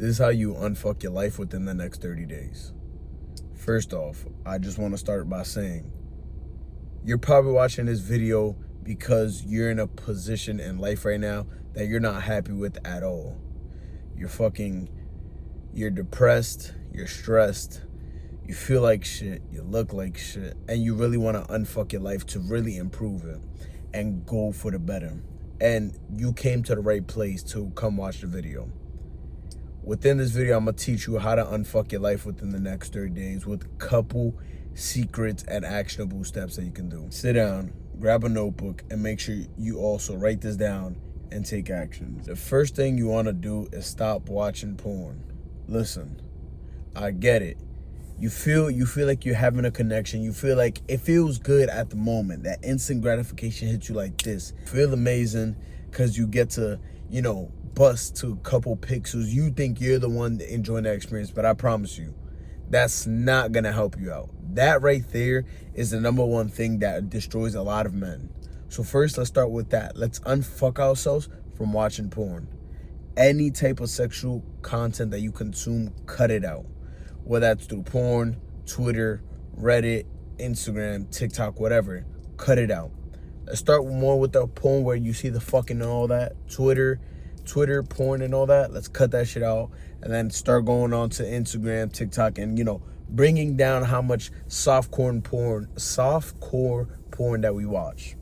This is how you unfuck your life within the next 30 days. First off, I just want to start by saying, you're probably watching this video because you're in a position in life right now that you're not happy with at all. You're depressed, you're stressed, you feel like shit, you look like shit, and you really want to unfuck your life to really improve it and go for the better. And you came to the right place to come watch the video. Within this video, I'm going to teach you how to unfuck your life within the next 30 days with a couple secrets and actionable steps that you can do. Sit down, grab a notebook, and make sure you also write this down and take action. The first thing you want to do is stop watching porn. Listen, I get it. You feel like you're having a connection. You feel like it feels good at the moment. That instant gratification hits you like this. You feel amazing because you get to, bust to a couple pixels. You think you're the one enjoying that experience, but I promise you, that's not gonna help you out. That right there is the number one thing that destroys a lot of men. So first, let's start with that. Let's unfuck ourselves from watching porn. Any type of sexual content that you consume, cut it out. Whether that's through porn, Twitter, Reddit, Instagram, TikTok, whatever, cut it out. Let's start more with the porn where you see the fucking and all that. Twitter, porn and all that. Let's cut that shit out and then start going on to Instagram, TikTok, and bringing down how much softcore porn that we watch.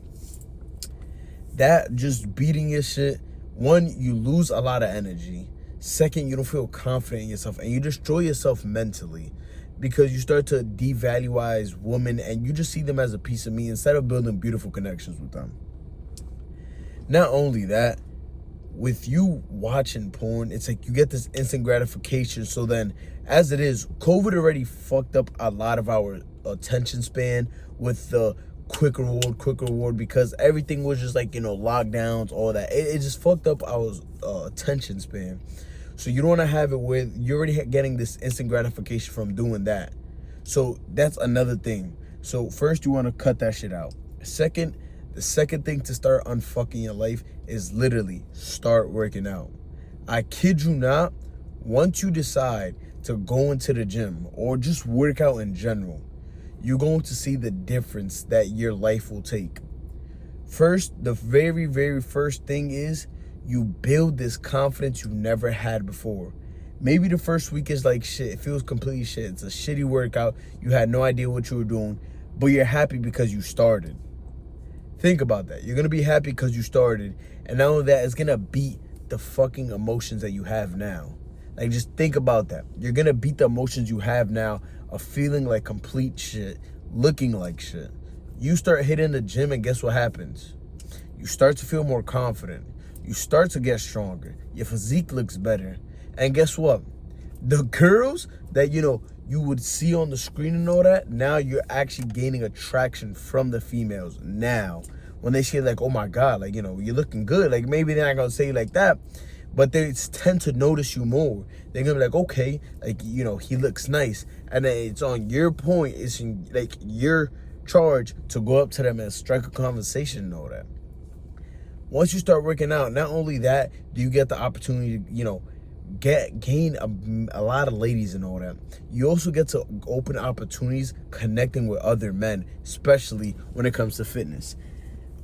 That just beating your shit. One, you lose a lot of energy. Second, you don't feel confident in yourself and you destroy yourself mentally because you start to devalue women and you just see them as a piece of meat instead of building beautiful connections with them. Not only that, with you watching porn, it's like you get this instant gratification. So then, as it is, COVID already fucked up a lot of our attention span with the quick reward because everything was just like, lockdowns, all that. It just fucked up our attention span. So you don't want to have it where you're already getting this instant gratification from doing that. So that's another thing. So first, you want to cut that shit out. The second thing to start unfucking your life is literally start working out. I kid you not, once you decide to go into the gym or just work out in general, you're going to see the difference that your life will take. First, the very, very first thing is you build this confidence you never had before. Maybe the first week is like shit. It feels completely shit. It's a shitty workout. You had no idea what you were doing, but you're happy because you started. Think about that. You're going to be happy because you started. And not only that, it's going to beat the fucking emotions that you have now. Like, just think about that. You're going to beat the emotions you have now of feeling like complete shit, looking like shit. You start hitting the gym and guess what happens? You start to feel more confident. You start to get stronger. Your physique looks better. And guess what? The girls that, you would see on the screen and all that, now you're actually gaining attraction from the females now. When they say like, oh my God, like, you're looking good. Like, maybe they're not going to say like that, but they tend to notice you more. They're going to be like, okay, like, he looks nice. And then it's on your point. It's in, like, your charge to go up to them and strike a conversation and all that. Once you start working out, not only that, do you get the opportunity to, gain a lot of ladies and all that. You also get to open opportunities connecting with other men, especially when it comes to fitness.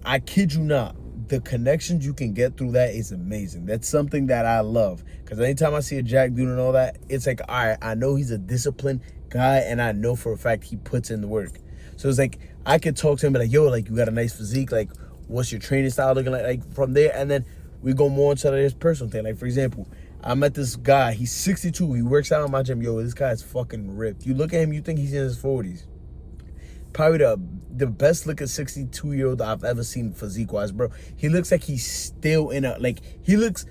I kid you not, the connections you can get through that is amazing. That's something that I love because anytime I see a jack dude and all that, it's like, all right, I know he's a disciplined guy and I know for a fact he puts in the work. So it's like I could talk to him and be like, yo, like, you got a nice physique, like, what's your training style looking like from there, and then we go more into this personal thing. Like, for example, I met this guy, he's 62, he works out in my gym. Yo, this guy's fucking ripped. You look at him, you think he's in his 40s. Probably the best looking 62-year-old I've ever seen physique-wise, bro. He looks like he's still he looks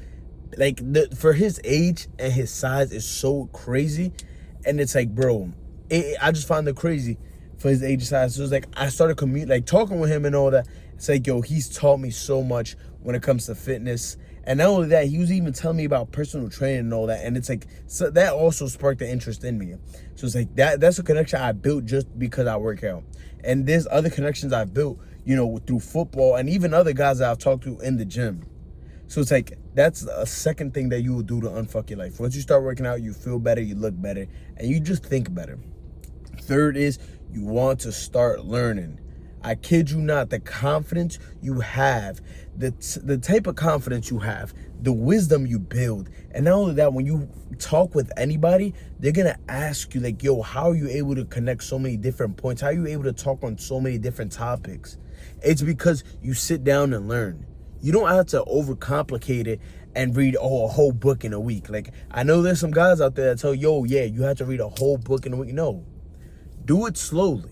like, for his age and his size is so crazy. And it's like, bro, I just find it crazy for his age and size. So it's like, I started talking with him and all that. It's like, yo, he's taught me so much when it comes to fitness. And not only that, he was even telling me about personal training and all that. And it's like, so that also sparked the interest in me. So it's like, that's a connection I built just because I work out. And there's other connections I've built, through football and even other guys that I've talked to in the gym. So it's like, that's a second thing that you will do to unfuck your life. Once you start working out, you feel better, you look better, and you just think better. Third is you want to start learning. I kid you not, the confidence you have, the type of confidence you have, the wisdom you build. And not only that, when you talk with anybody, they're going to ask you like, yo, how are you able to connect so many different points? How are you able to talk on so many different topics? It's because you sit down and learn. You don't have to overcomplicate it and read a whole book in a week. Like, I know there's some guys out there that tell, yo, yeah, you have to read a whole book in a week. No, do it slowly.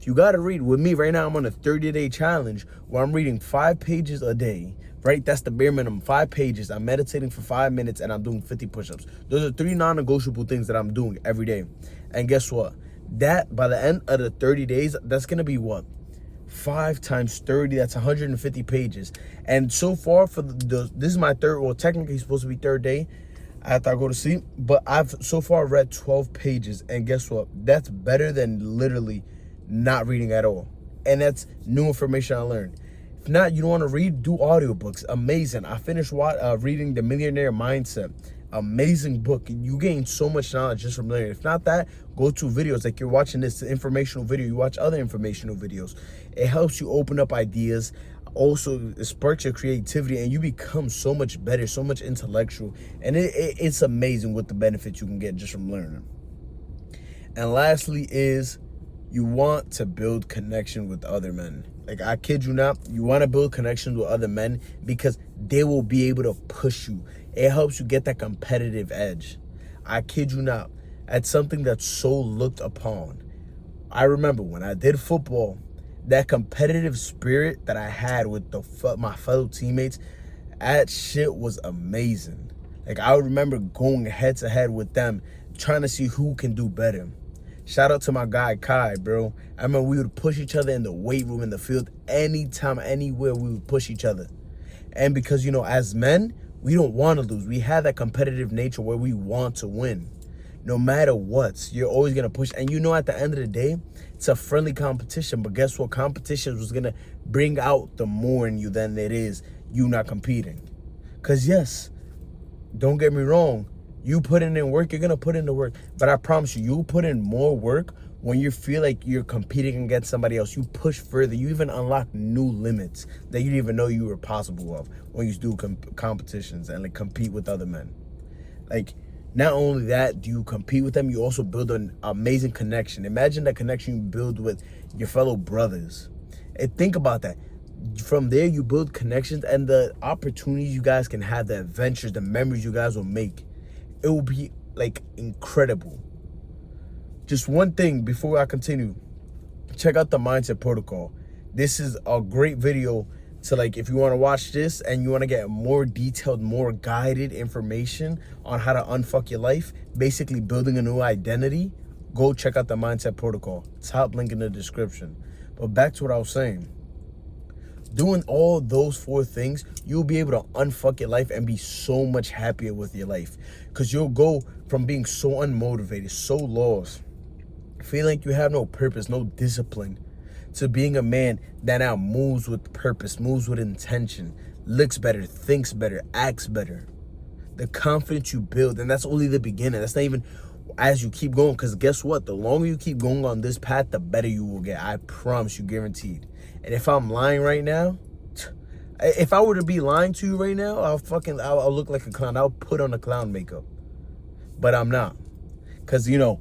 You gotta read. With me right now, I'm on a 30-day challenge where I'm reading 5 pages a day, right? That's the bare minimum, 5 pages. I'm meditating for 5 minutes and I'm doing 50 push-ups. Those are 3 non-negotiable things that I'm doing every day. And guess what? That, by the end of the 30 days, that's gonna be what? 5 times 30, that's 150 pages. And so far, for this is my third, well, technically it's supposed to be third day after I go to sleep, but I've so far read 12 pages. And guess what? That's better than literally not reading at all. And that's new information I learned. If not, you don't want to read, do audiobooks. Amazing. I finished reading The Millionaire Mindset. Amazing book. You gain so much knowledge just from learning. If not that, go to videos like you're watching this informational video. You watch other informational videos. It helps you open up ideas. Also, it sparks your creativity and you become so much better, so much intellectual. And it's amazing what the benefits you can get just from learning. And lastly is, you want to build connection with other men. Like, I kid you not, you want to build connections with other men because they will be able to push you. It helps you get that competitive edge. I kid you not, that's something that's so looked upon. I remember when I did football, that competitive spirit that I had with my fellow teammates, that shit was amazing. Like, I remember going head to head with them, trying to see who can do better. Shout out to my guy, Kai, bro. I remember we would push each other in the weight room, in the field, anytime, anywhere, we would push each other. And because, you know, as men, we don't want to lose. We have that competitive nature where we want to win. No matter what, you're always going to push. And you know, at the end of the day, it's a friendly competition. But guess what? Competition was going to bring out the more in you than it is you not competing. Because, yes, don't get me wrong. You put in work, you're going to put in the work. But I promise you, you'll put in more work when you feel like you're competing against somebody else. You push further. You even unlock new limits that you didn't even know you were possible of when you do competitions and like compete with other men. Like, not only that, do you compete with them, you also build an amazing connection. Imagine that connection you build with your fellow brothers. And think about that. From there, you build connections and the opportunities you guys can have, the adventures, the memories you guys will make. It will be like incredible. Just one thing before I continue, check out the Mindset Protocol. This is a great video to, like, if you want to watch this and you want to get more detailed, more guided information on how to unfuck your life, basically building a new identity, go check out the Mindset Protocol. Top link in the description. But back to what I was saying. Doing all those 4 things, you'll be able to unfuck your life and be so much happier with your life. Because you'll go from being so unmotivated, so lost, feeling like you have no purpose, no discipline, to being a man that now moves with purpose, moves with intention, looks better, thinks better, acts better. The confidence you build, and that's only the beginning. That's not even as you keep going, because guess what? The longer you keep going on this path, the better you will get. I promise you, guaranteed. And if I'm lying right now, if I were to be lying to you right now, I'll look like a clown. I'll put on the clown makeup. But I'm not. Because, you know,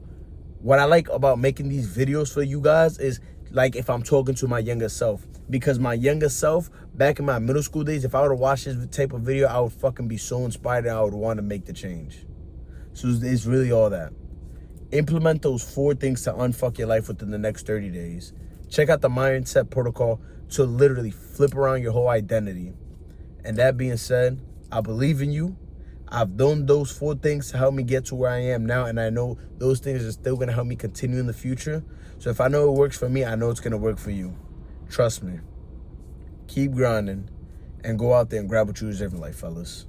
what I like about making these videos for you guys is like if I'm talking to my younger self. Because my younger self, back in my middle school days, if I were to watch this type of video, I would fucking be so inspired and I would want to make the change. So it's really all that. Implement those 4 things to unfuck your life within the next 30 days. Check out the Mindset Protocol to literally flip around your whole identity. And that being said, I believe in you. I've done those 4 things to help me get to where I am now. And I know those things are still going to help me continue in the future. So if I know it works for me, I know it's going to work for you. Trust me. Keep grinding and go out there and grab what you deserve in life, fellas.